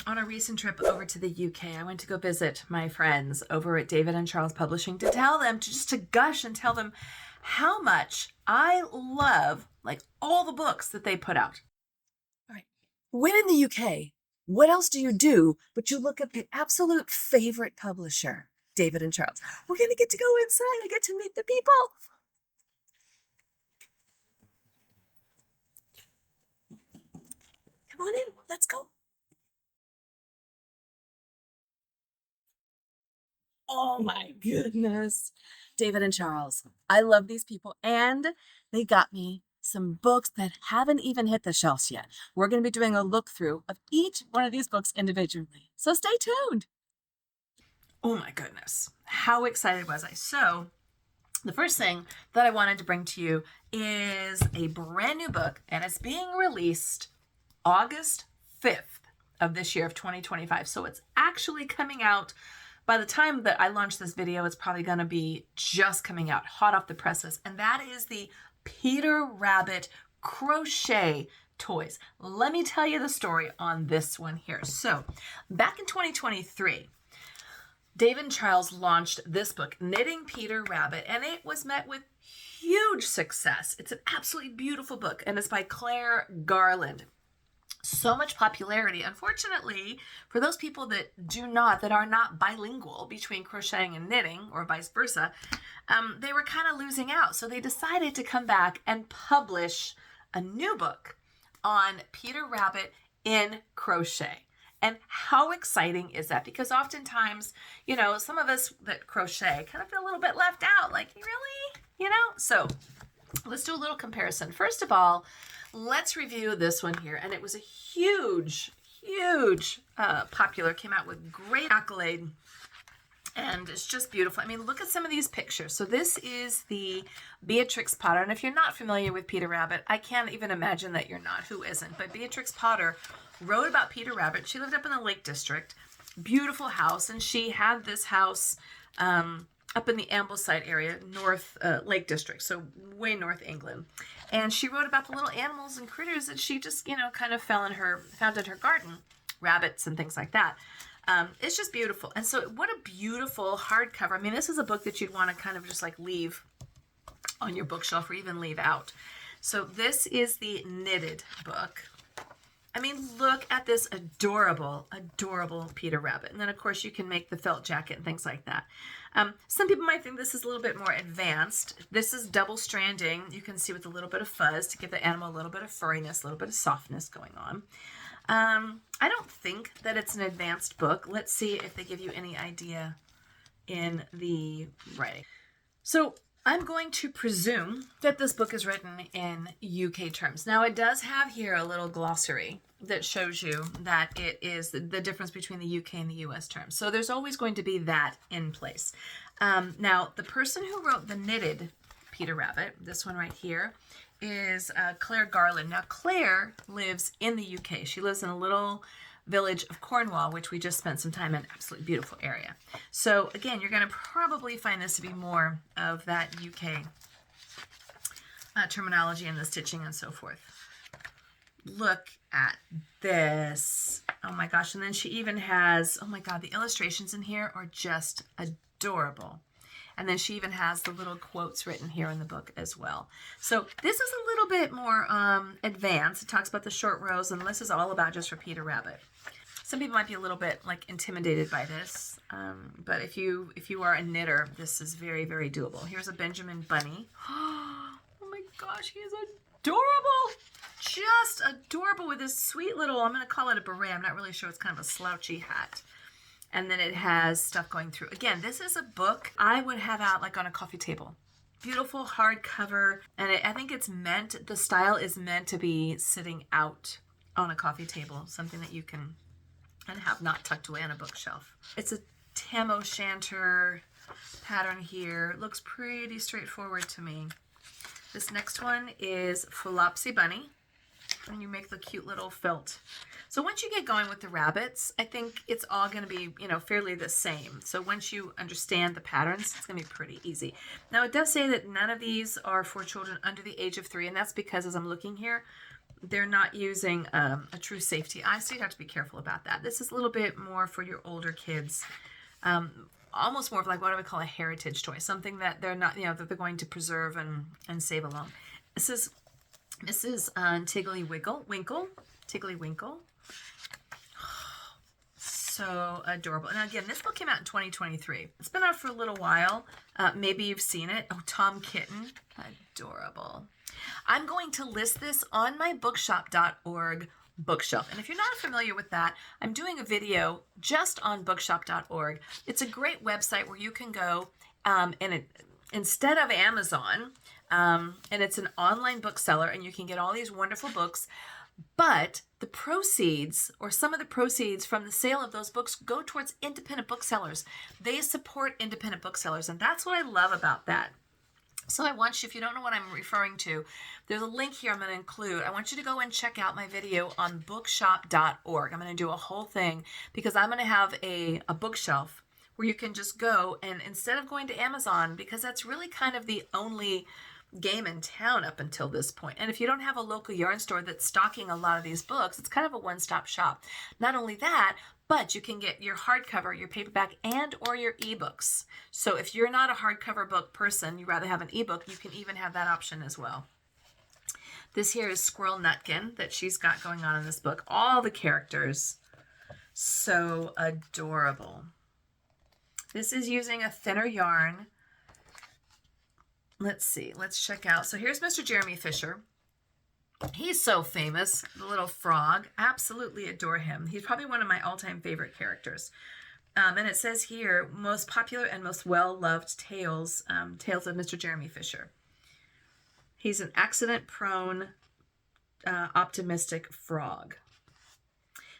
On a recent trip over to the UK, I went to go visit my friends over at David and Charles Publishing to tell them, just to gush and tell them how much I love like all the books that they put out. All right. When in the UK, what else do you do but you look at the absolute favorite publisher, David and Charles? We're going to get to go inside. I get to meet the people. Come on in. Let's go. Oh my goodness. David and Charles. I love these people, and they got me some books that haven't even hit the shelves yet. We're going to be doing a look through of each one of these books individually. So stay tuned. Oh my goodness. How excited was I? So the first thing that I wanted to bring to you is a brand new book, and it's being released August 5th of this year of 2025. So it's actually coming out. By the time that I launch this video, it's probably going to be just coming out, hot off the presses. And that is the Peter Rabbit Crochet Toys. Let me tell you the story on this one here. So back in 2023, David and Charles launched this book, Knitting Peter Rabbit, and it was met with huge success. It's an absolutely beautiful book, and it's by Claire Garland. So much popularity. Unfortunately, for those people that are not bilingual between crocheting and knitting, or vice versa, they were kind of losing out. So they decided to come back and publish a new book on Peter Rabbit in crochet. And how exciting is that? Because oftentimes, some of us that crochet kind of feel a little bit left out. Like, really? So let's do a little comparison. First of all, let's review this one here. And it was a huge popular, came out with great accolade. And it's just beautiful. I mean, look at some of these pictures. So this is the Beatrix Potter. And if you're not familiar with Peter Rabbit, I can't even imagine that you're not. Who isn't? But Beatrix Potter wrote about Peter Rabbit. She lived up in the Lake District. Beautiful house. And she had this house up in the Ambleside area, North Lake District, so way North England. And she wrote about the little animals and critters that she just, kind of found in her garden, rabbits and things like that. It's just beautiful. And so what a beautiful hardcover. I mean, this is a book that you'd want to kind of just like leave on your bookshelf or even leave out. So this is the knitted book. I mean, look at this adorable Peter Rabbit. And then, of course, you can make the felt jacket and things like that. Some people might think this is a little bit more advanced. This is double stranding. You can see with a little bit of fuzz to give the animal a little bit of furriness, a little bit of softness going on. I don't think that it's an advanced book. Let's see if they give you any idea in the writing. So I'm going to presume that this book is written in UK terms. Now, it does have here a little glossary that shows you that it is the difference between the UK and the US terms. So there's always going to be that in place. Now, the person who wrote the knitted Peter Rabbit, this one right here, is Claire Garland. Now, Claire lives in the UK. She lives in a little village of Cornwall, which we just spent some time in. Absolutely beautiful area. So again, you're going to probably find this to be more of that UK terminology and the stitching and so forth. Look at this. Oh my gosh. And then she even has, oh my God, the illustrations in here are just adorable. And then she even has the little quotes written here in the book as well. So this is a little bit more advanced. It talks about the short rows, and this is all about just for Peter Rabbit. Some people might be a little bit like intimidated by this, but if you are a knitter, this is very, very doable. Here's a Benjamin bunny. Oh my gosh, he is adorable. Just adorable with this sweet little, I'm going to call it a beret. I'm not really sure. It's kind of a slouchy hat. And then it has stuff going through. Again, this is a book I would have out like on a coffee table. Beautiful hardcover. And I think it's meant, the style is meant to be sitting out on a coffee table. Something that you can and have not tucked away on a bookshelf. It's a Tam O'Shanter pattern here. It looks pretty straightforward to me. This next one is Flopsy Bunny. And you make the cute little felt. So once you get going with the rabbits, I think it's all going to be, fairly the same. So once you understand the patterns, it's going to be pretty easy. Now, it does say that none of these are for children under the age of 3, and that's because as I'm looking here, they're not using a true safety eye, so you have to be careful about that. This is a little bit more for your older kids. Almost more of like what I would call a heritage toy, something that they're not, that they're going to preserve and save along. This is Mrs. Tiggly Winkle. So adorable. Now again, this book came out in 2023. It's been out for a little while. Maybe you've seen it. Oh, Tom Kitten. Adorable. I'm going to list this on my bookshop.org bookshelf. And if you're not familiar with that, I'm doing a video just on bookshop.org. It's a great website where you can go instead of Amazon, and it's an online bookseller, and you can get all these wonderful books. But the proceeds, or some of the proceeds from the sale of those books, go towards independent booksellers. They support independent booksellers, and that's what I love about that. So I want you, if you don't know what I'm referring to, there's a link here I'm going to include. I want you to go and check out my video on bookshop.org. I'm going to do a whole thing because I'm going to have a bookshelf where you can just go, and instead of going to Amazon, because that's really kind of the only game in town up until this point. And if you don't have a local yarn store that's stocking a lot of these books, it's kind of a one-stop shop. Not only that, but you can get your hardcover, your paperback, and or your ebooks. So if you're not a hardcover book person, you'd rather have an ebook, you can even have that option as well. This here is Squirrel Nutkin that she's got going on in this book. All the characters, so adorable. This is using a thinner yarn. Let's see, let's check out. So here's Mr. Jeremy Fisher. He's so famous, the little frog. Absolutely adore him. He's probably one of my all-time favorite characters. And it says here, most popular and most well-loved tales, Tales of Mr. Jeremy Fisher. He's an accident-prone, optimistic frog.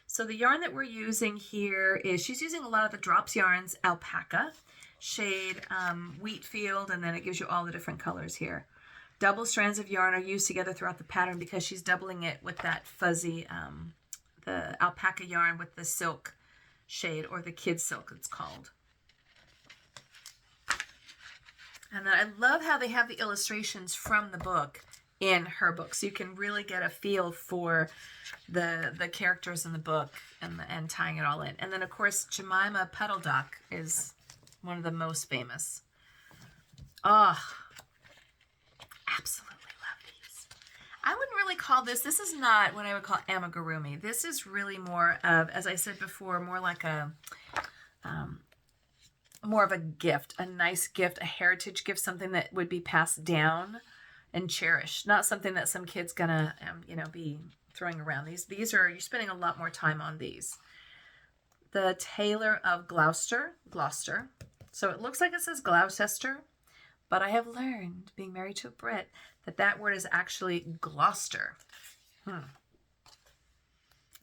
So the yarn that we're using here is, she's using a lot of the Drops Yarns Alpaca shade, Wheatfield, and then it gives you all the different colors here. Double strands of yarn are used together throughout the pattern because she's doubling it with that fuzzy, the alpaca yarn with the silk shade, or the kid silk it's called. And then I love how they have the illustrations from the book in her book, so you can really get a feel for the characters in the book and tying it all in. And then of course Jemima Puddle Duck is one of the most famous. Oh, absolutely love these. I wouldn't really call this is not what I would call amigurumi. This is really more of, as I said before, more like more of a gift, a nice gift, a heritage gift, something that would be passed down and cherished, not something that some kid's gonna, be throwing around. These are, you're spending a lot more time on these. The Tailor of Gloucester. So it looks like it says Gloucester, but I have learned, being married to a Brit, that word is actually Gloucester. That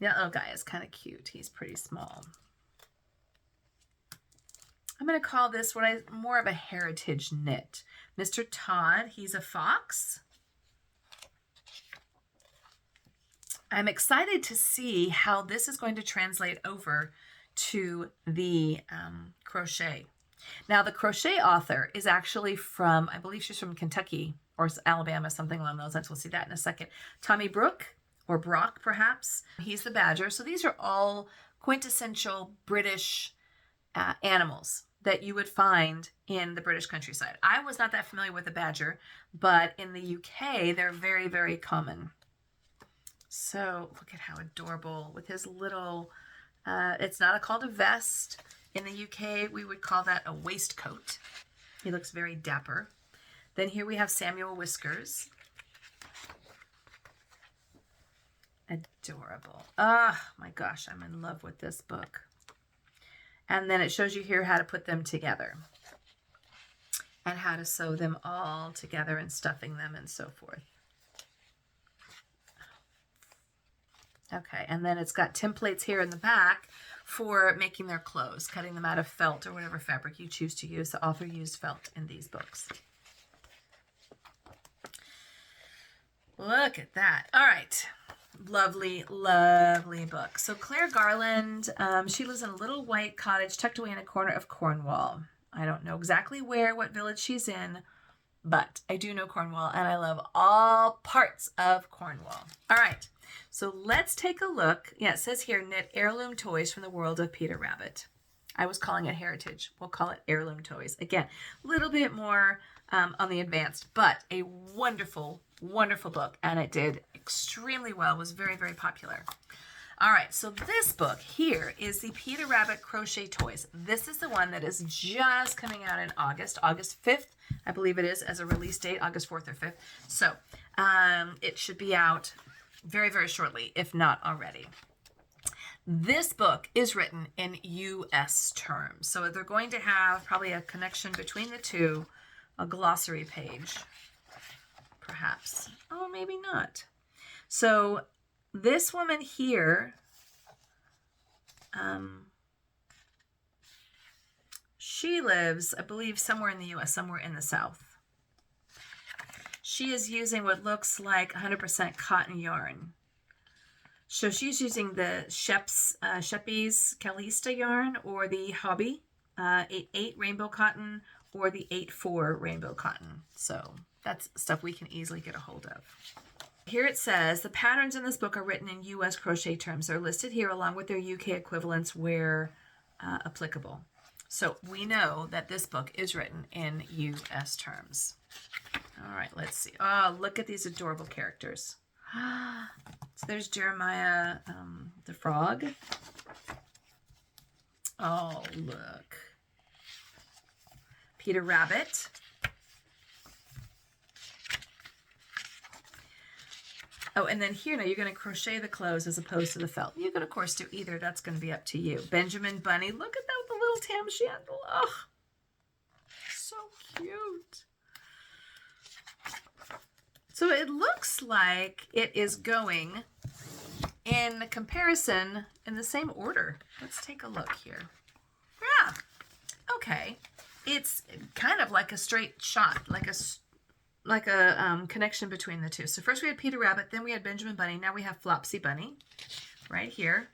little guy is kind of cute. He's pretty small. I'm going to call this more of a heritage knit. Mr. Todd, he's a fox. I'm excited to see how this is going to translate over to the crochet. Now, the crochet author is actually from, I believe she's from Kentucky or Alabama, something along those lines. We'll see that in a second. Tommy Brook, or Brock, perhaps. He's the badger. So these are all quintessential British animals that you would find in the British countryside. I was not that familiar with the badger, but in the UK, they're very, very common. So look at how adorable with his little, it's not called a vest. In the UK, we would call that a waistcoat. He looks very dapper. Then here we have Samuel Whiskers. Adorable. Oh my gosh, I'm in love with this book. And then it shows you here how to put them together and how to sew them all together and stuffing them and so forth. Okay, and then it's got templates here in the back for making their clothes, cutting them out of felt or whatever fabric you choose to use. The author used felt in these books. Look at that. All right. Lovely, lovely book. So Claire Garland, she lives in a little white cottage tucked away in a corner of Cornwall. I don't know exactly what village she's in, but I do know Cornwall, and I love all parts of Cornwall. All right, so let's take a look. Yeah, it says here, knit heirloom toys from the world of Peter Rabbit. I was calling it heritage. We'll call it heirloom toys. Again, a little bit more on the advanced, but a wonderful, wonderful book, and it did extremely well, was very, very popular. All right, so this book here is the Peter Rabbit Crochet Toys. This is the one that is just coming out in August 5th, I believe it is, as a release date, August 4th or 5th. So it should be out very, very shortly, if not already. This book is written in U.S. terms. So they're going to have probably a connection between the two, a glossary page, perhaps. Oh, maybe not. So this woman here, she lives, I believe, somewhere in the U.S., somewhere in the South. She is using what looks like 100% cotton yarn. So she's using the Sheppies Calista yarn or the Hobby 8 rainbow cotton or the 8-4 rainbow cotton. So that's stuff we can easily get a hold of. Here it says, the patterns in this book are written in U.S. crochet terms. They're listed here along with their UK equivalents where applicable. So we know that this book is written in U.S. terms. All right, let's see. Oh, look at these adorable characters. So there's Jeremiah the frog. Oh, look. Peter Rabbit. Oh, and then here, now you're going to crochet the clothes as opposed to the felt. You could, of course, do either. That's going to be up to you. Benjamin Bunny. Look at that with the little tam shandle. Oh, so cute. So it looks like it is going in comparison in the same order. Let's take a look here. Yeah. Okay. It's kind of like a straight shot, like a connection between the two. So first we had Peter Rabbit, then we had Benjamin Bunny. Now we have Flopsy Bunny right here.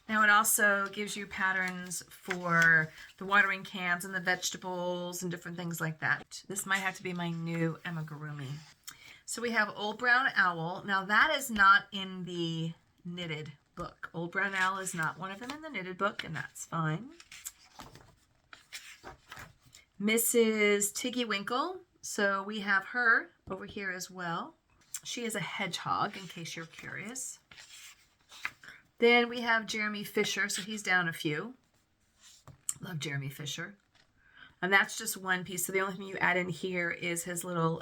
Now it also gives you patterns for the watering cans and the vegetables and different things like that. This might have to be my new amigurumi. So we have Old Brown Owl. Now that is not in the knitted book. Old Brown Owl is not one of them in the knitted book, and that's fine. Mrs. Tiggy Winkle. So we have her over here as well. She is a hedgehog, in case you're curious. Then we have Jeremy Fisher, so he's down a few. Love Jeremy Fisher. And that's just one piece. So the only thing you add in here is his little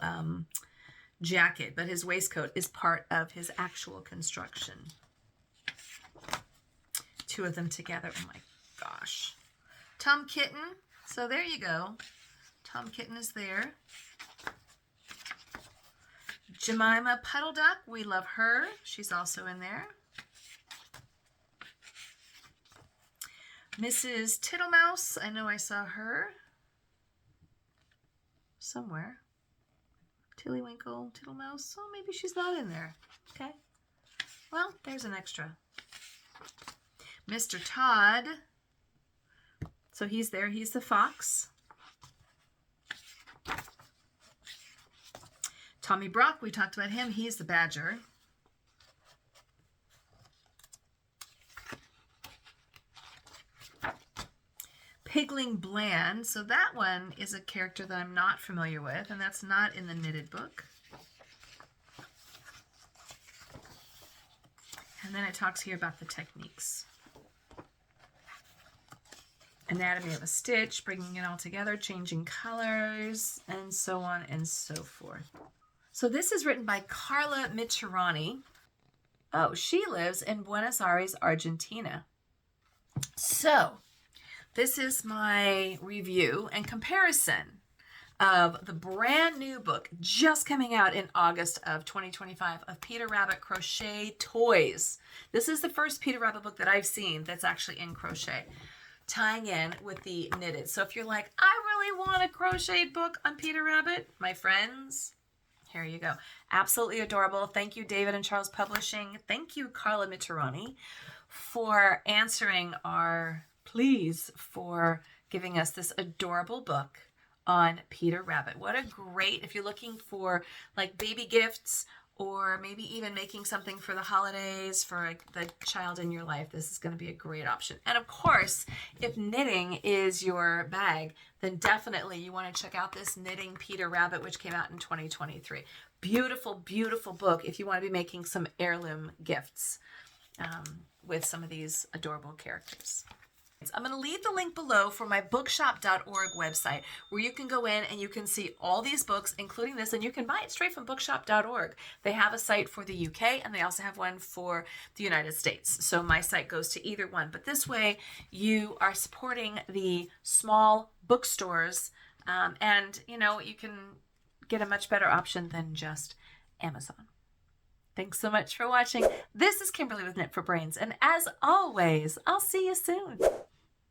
jacket, but his waistcoat is part of his actual construction. Two of them together. Oh my gosh. Tom Kitten. So there you go. Tom Kitten is there. Jemima Puddle Duck. We love her. She's also in there. Mrs. Tittlemouse, I know I saw her somewhere. Tillywinkle, Tittlemouse, oh, maybe she's not in there. Okay, well, there's an extra. Mr. Todd, so he's there, he's the fox. Tommy Brock, we talked about him, he's the badger. Pigling Bland. So that one is a character that I'm not familiar with, and that's not in the knitted book. And then it talks here about the techniques. Anatomy of a stitch, bringing it all together, changing colors, and so on and so forth. So this is written by Carla Michirani. Oh, she lives in Buenos Aires, Argentina. So this is my review and comparison of the brand new book just coming out in August of 2025 of Peter Rabbit Crochet Toys. This is the first Peter Rabbit book that I've seen that's actually in crochet, tying in with the knitted. So if you're like, I really want a crochet book on Peter Rabbit, my friends, here you go. Absolutely adorable. Thank you, David and Charles Publishing. Thank you, Carla Michirani, for answering our pleas for giving us this adorable book on Peter Rabbit. What a great, if you're looking for like baby gifts or maybe even making something for the holidays for the child in your life, this is going to be a great option. And of course, if knitting is your bag, then definitely you want to check out this Knitting Peter Rabbit, which came out in 2023. Beautiful, beautiful book if you want to be making some heirloom gifts with some of these adorable characters. I'm going to leave the link below for my bookshop.org website where you can go in and you can see all these books, including this, and you can buy it straight from bookshop.org. They have a site for the UK and they also have one for the United States. So my site goes to either one. But this way you are supporting the small bookstores and, you know, you can get a much better option than just Amazon. Thanks so much for watching. This is Kimberly with Knit for Brains. And as always, I'll see you soon.